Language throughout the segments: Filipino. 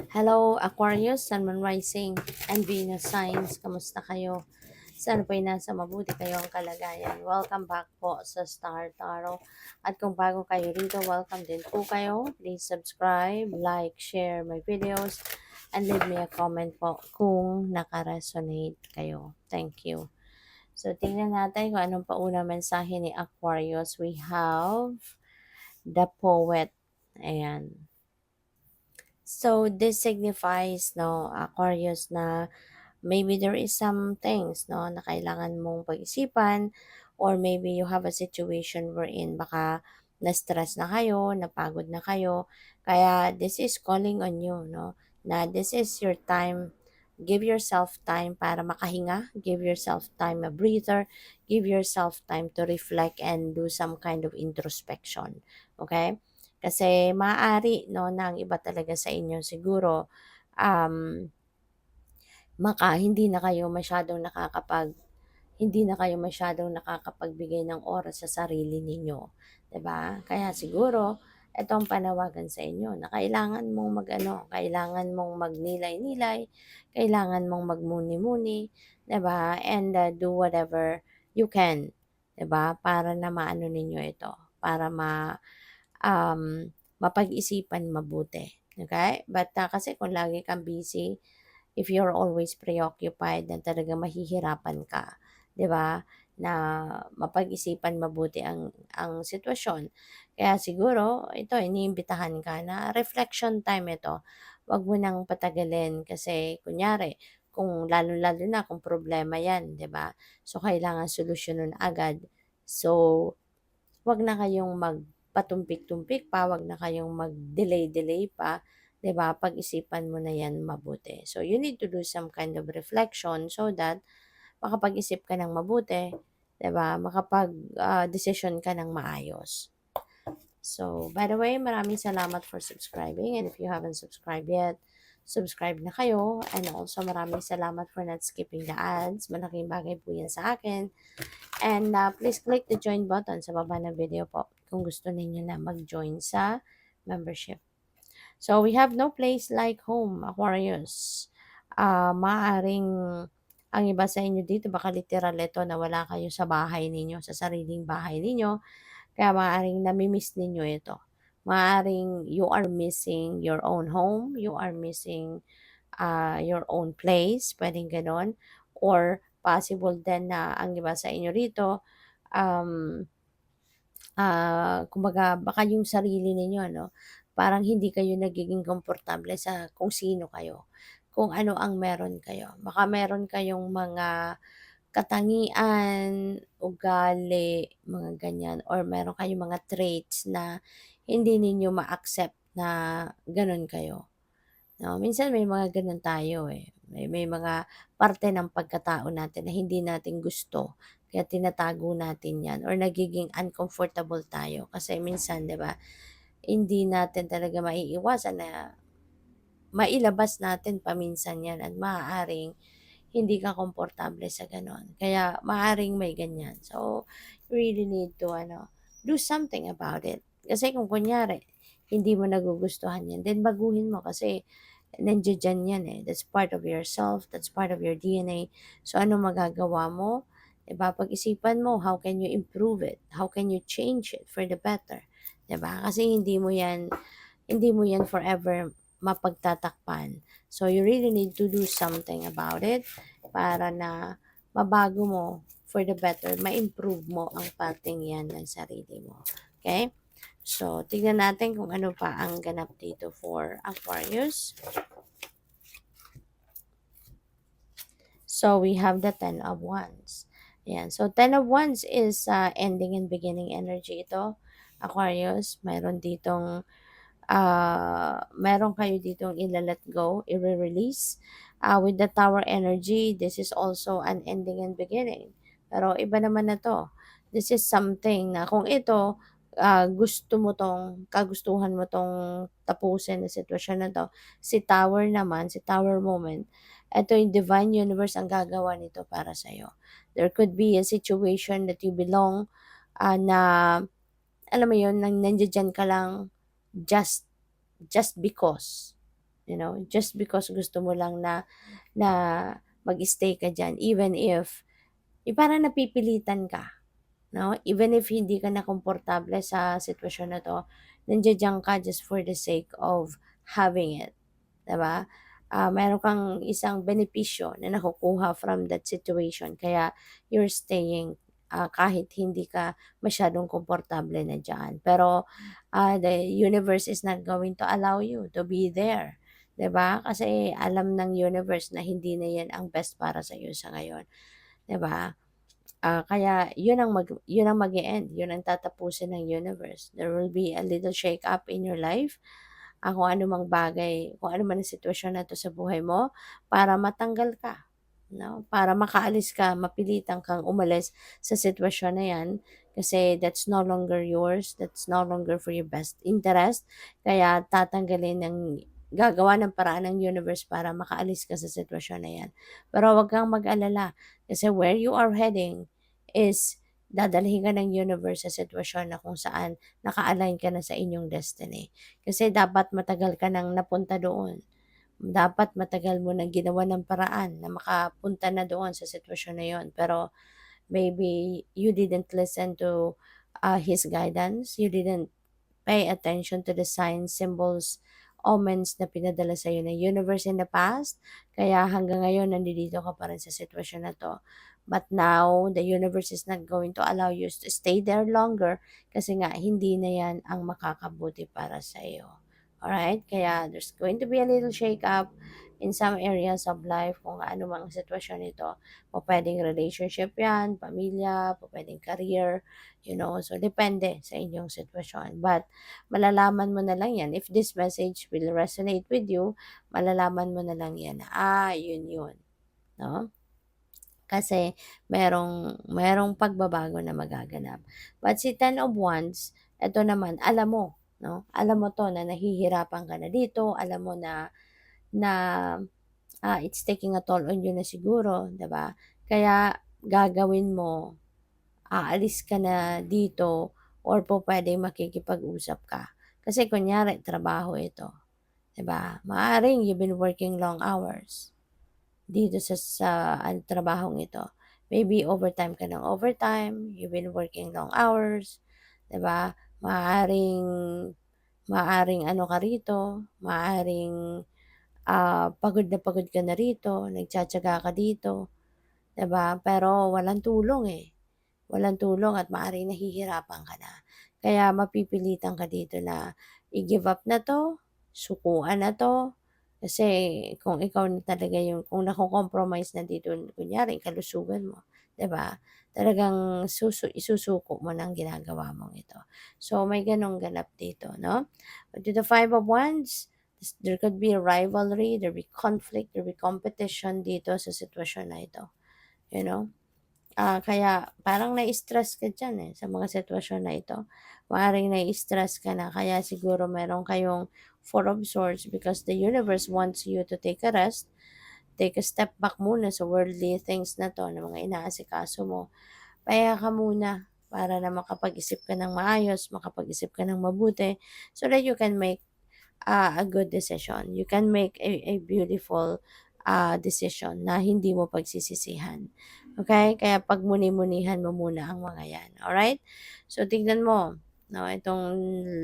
Hello, Aquarius, Sun, Moon, Rising, and Venus signs. Kamusta kayo? Sana po'y nasa mabuti kayong kalagayan. Welcome back po sa Star Tarot. At kung bago kayo rito, welcome din po kayo. Please subscribe, like, share my videos, and leave me a comment po kung nakaresonate kayo. Thank you. So, tingnan natin kung anong paunang mensahe ni Aquarius. We have the Poet. Ayan. So this signifies, no, Aquarius, na maybe there is some things, no, na kailangan mong pag-isipan, or maybe you have a situation wherein baka na-stress na kayo, napagod na kayo, kaya this is calling on you, no, na this is your time. Give yourself time para makahinga, give yourself time a breather, give yourself time to reflect and do some kind of introspection. Okay? Kasi maaari, no, na ang iba talaga sa inyo siguro, um, hindi na kayo masyadong nakakapagbigay ng oras sa sarili ninyo, 'di ba? Kaya siguro ito ang panawagan sa inyo na kailangan mong kailangan mong magnilay-nilay, kailangan mong magmuni-muni, 'di ba? And do whatever you can, 'di ba? Para na maano ninyo ito, para mapag-isipan mabuti. Okay? But kasi kung lagi kang busy, if you're always preoccupied, then talaga mahihirapan ka, 'di ba? Na mapag-isipan mabuti ang sitwasyon. Kaya siguro ito iniimbitahan ka na reflection time ito. 'Wag mo nang patagalin kasi kunyari kung lalo-lalo na kung problema 'yan, 'di ba? So kailangan solusyonon agad. So 'wag na kayong magpatumpik-tumpik pa, 'wag na kayong mag-delay-delay pa, 'di ba? Pag-isipan mo na 'yan mabuti. So, you need to do some kind of reflection so that makapag-isip ka ng mabuti, 'di ba? Desisyon ka ng maayos. So, by the way, maraming salamat for subscribing, and if you haven't subscribed yet, subscribe na kayo. And also, maraming salamat for not skipping the ads. Malaking bagay po yan sa akin. And please click the join button sa baba ng video po kung gusto ninyo na mag-join sa membership. So, we have no place like home, Aquarius. Maaring ang iba sa inyo dito, baka literal ito na wala kayo sa bahay ninyo, sa sariling bahay ninyo. Kaya maaaring nami-miss ninyo ito. Maaaring you are missing your own home, you are missing your own place, pwedeng ganon. Or possible din na ang iba sa inyo rito, um, kumbaga baka yung sarili ninyo, no, parang hindi kayo nagiging komportable sa kung sino kayo, kung ano ang meron kayo. Baka meron kayong mga katangian, ugali, mga ganyan, or meron kayong mga traits na hindi ninyo ma-accept na gano'n kayo. No, minsan may mga gano'n tayo, eh. May mga parte ng pagkatao natin na hindi natin gusto, kaya tinatago natin 'yan or nagiging uncomfortable tayo. Kasi minsan, 'di ba, hindi natin talaga maiiwasan na mailabas natin paminsan 'yan at maaaring hindi ka komportable sa gano'n. Kaya maaaring may ganyan. So, you really need to do something about it. Kasi kung kunyari, hindi mo nagugustuhan 'yan, then baguhin mo kasi nandiya-diyan 'yan, eh. That's part of yourself, that's part of your DNA. So, ano magagawa mo? 'Di ba, pag-isipan mo, how can you improve it? How can you change it for the better? 'Di ba? Kasi hindi mo yan forever mapagtatakpan. So, you really need to do something about it para na mabago mo for the better, ma-improve mo ang parting yan ng sarili mo. Okay? So, tignan natin kung ano pa ang ganap dito for Aquarius. So, we have the Ten of Wands. Ayan. So, Ten of Wands is ending and beginning energy ito. Aquarius, meron kayo ditong ila-let go, i-release. With the Tower energy, this is also an ending and beginning. Pero iba naman na to. This is something na kung ito, kagustuhan mo tong tapusin na sitwasyon na to. Si Tower moment, ito yung Divine Universe ang gagawa nito para sa'yo. There could be a situation that you belong, na, alam mo yun, nandiyan ka lang just just because. just because gusto mo lang na mag-stay ka diyan even if yung parang napipilitan ka, 'no? Even if hindi ka na komportable sa sitwasyon na 'to, nandiya-diyan ka just for the sake of having it, 'di ba? Meron kang isang benepisyo na nakukuha from that situation kaya you're staying, kahit hindi ka masyadong komportable na diyan. Pero, the universe is not going to allow you to be there, 'di ba? Kasi alam ng universe na hindi na 'yan ang best para sa'yo sa ngayon, 'di ba? Kaya 'yun ang mag-e-end, 'yun ang tatapusin ng universe. There will be a little shake up in your life, kung ano mang bagay, kung ano man ang sitwasyon na 'to sa buhay mo para matanggal ka, 'no? Para makaalis ka, mapilitan kang umalis sa sitwasyon na 'yan kasi that's no longer yours, that's no longer for your best interest. Kaya gagawa ng paraan ng universe para makaalis ka sa sitwasyon na 'yan. Pero huwag kang mag-alala kasi where you are heading is dadalhin ka ng universe sa sitwasyon na kung saan naka-align ka na sa inyong destiny. Kasi dapat matagal ka nang napunta doon. Dapat matagal mo ng ginawa ng paraan na makapunta na doon sa sitwasyon na yun. Pero maybe you didn't listen to his guidance. You didn't pay attention to the signs, symbols, omens na pinadala sa iyo ng universe in the past. Kaya hanggang ngayon nandito ka pa rin sa sitwasyon na 'to. But now, the universe is not going to allow you to stay there longer kasi nga hindi na 'yan ang makakabuti para sa iyo. Alright? Kaya there's going to be a little shake up in some areas of life kung ano mang sitwasyon ito. Pupuwedeng relationship 'yan, pamilya, pupuwedeng career, so depende sa inyong sitwasyon. But malalaman mo na lang 'yan if this message will resonate with you, malalaman mo na lang 'yan na, yun yun, 'no? Kasi merong pagbabago na magaganap. But si Ten of Wands, eto naman alam mo, 'no? Alam mo 'to na nahihirapan ka na dito, alam mo na, it's taking a toll on you na siguro, 'di ba? Kaya gagawin mo, aalis ka na dito or pupuwedeng makikipag-usap ka. Kasi kunyari trabaho ito, 'di ba? Maaaring you've been working long hours dito sa trabahong ito. Maybe overtime ka ng overtime, you've been working long hours, 'di ba? Maaaring maaaring ano ka rito, maaaring, pagod na pagod ka na rito, nagtitiyaga ka dito, 'di ba? Pero walang tulong, walang tulong at maaaring nahihirapan ka na. Kaya mapipilitan ka dito na i-give up na 'to, sukuan na 'to, kasi kung ikaw na talaga yung kung nako-compromise na dito kunyari kalusugan mo, 'di ba? Talagang isusuko mo ng ginagawa mong ito. So, may gano'ng ganap dito, 'no? But with the Five of Wands, there could be a rivalry, there be conflict, there be competition dito sa sitwasyon na ito, you know? Kaya parang nai-stress ka diyan, sa mga sitwasyon na ito. Maaaring nai-stress ka na kaya siguro meron kayong Four of Swords because the universe wants you to take a rest, take a step back muna sa worldly things na 'to, na mga inaasikaso mo. Pahinga ka muna para na makapag-isip ka ng maayos, makapag-isip ka ng mabuti so that you can make a good decision. You can make a beautiful decision na hindi mo pagsisisihan. Okay? Kaya pagmuni-munihan mo muna ang mga yan. Alright? So, tignan mo, no, itong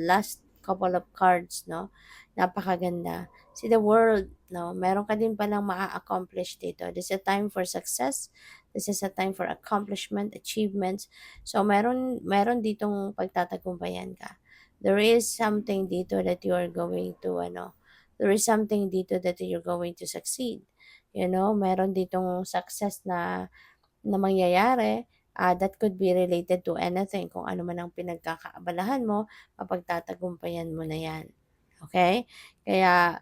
last couple of cards, no, napakaganda. See the world, no, meron ka din palang maa-accomplish dito. This is a time for success. This is a time for accomplishment, achievements. So, meron ditong pagtatagumpayan ka. There is something dito that you are going to there is something dito that you're going to succeed. Meron ditong success na mangyayari, that could be related to anything. Kung ano man ang pinagkakaabalahan mo, mapagtatagumpayan mo na yan. Okay? Kaya,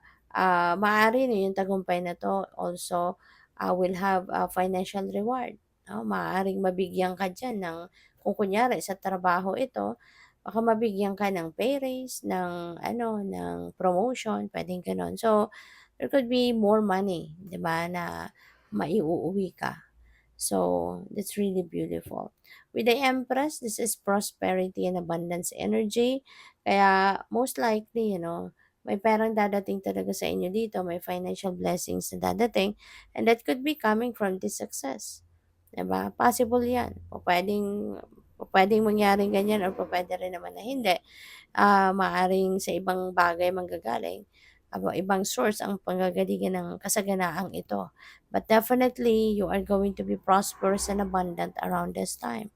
maaari na yung tagumpay na to also will have a financial reward. No? Maaaring mabigyan ka dyan kung kunyari sa trabaho ito, baka mabigyan ka ng pay raise, ng promotion, pwedeng gano'n. So, there could be more money, 'di ba, na maiuuwi ka. So, that's really beautiful. With the Empress, this is prosperity and abundance energy. Kaya, most likely, may perang dadating talaga sa inyo dito, may financial blessings na dadating, and that could be coming from this success. 'Di ba? Possible 'yan. Pupuwedeng mangyaring ganyan or pupuwede rin naman na hindi. Maaaring sa ibang bagay manggagaling, ibang source ang panggagalingan ng kasaganaang ito. But definitely, you are going to be prosperous and abundant around this time.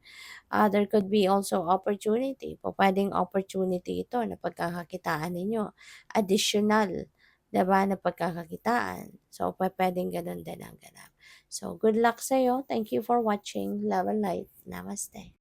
There could be also opportunity. Pupuwedeng opportunity ito na pagkakakitaan ninyo, additional, 'di ba, na pagkakakitaan. So, pupuwedeng gano'n din ang ganap. So, good luck sa'yo. Thank you for watching. Love and light. Namaste.